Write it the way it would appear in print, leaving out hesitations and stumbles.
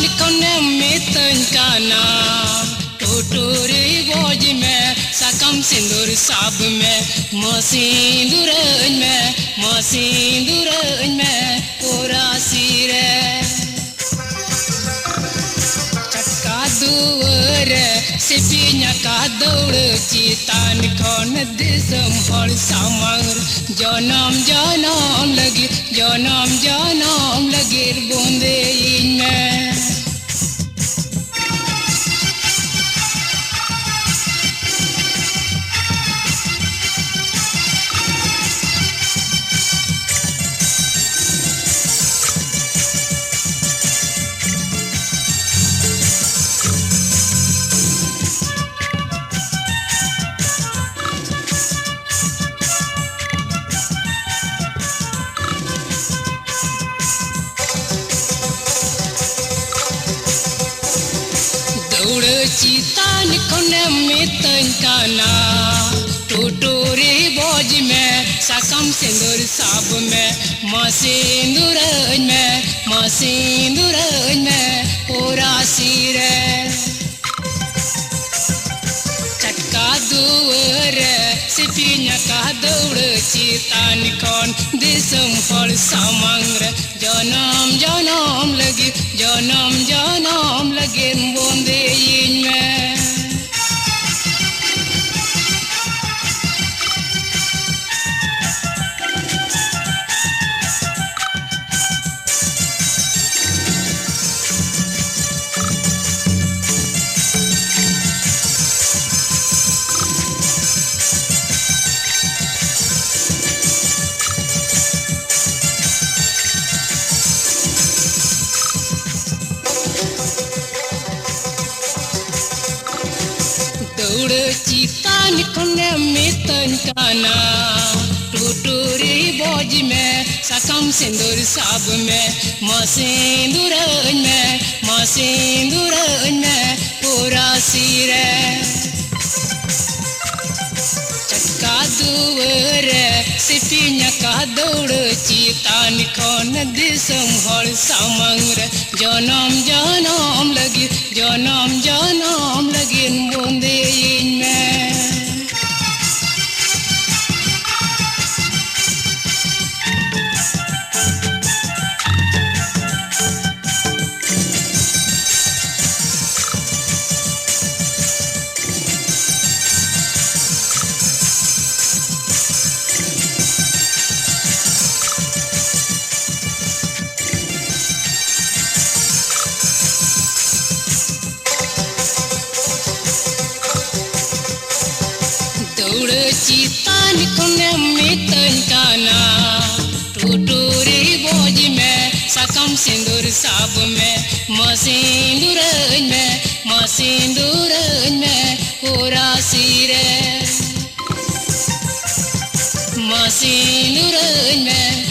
चितान कोने में तंकाना टोटोरे बोझ में सकम सिंदूर साब में मसिंदूर में पूरा सिरे चटका दुवर सिपिnya का दौड़ चितान कोन दिसम हर सामंग जनम लगी बूंदे में चितान कोने में तंकाना टोटोरे बोझ में सकम सिंदूर साब में मसिंदूर में पूरा सिरे चटका दुवर सिपिnya का दौड़ चितान कोन दिसम हर सामंग जनम लगी बूंदे में चितान कोने में तंकाना टोटोरे बोझ में सकम सिंदूर साब में मसिंदूर में पूरा सिरे चटका दुवर सिपिnya का दौड़ चितान कोन दिसम हर सामंग जनम लगी बूंदे में चितान कोने में तंकाना टोटोरे बोझ में सकम सिंदूर साब में मसिंदूर में पूरा सिरे मसिंदूर में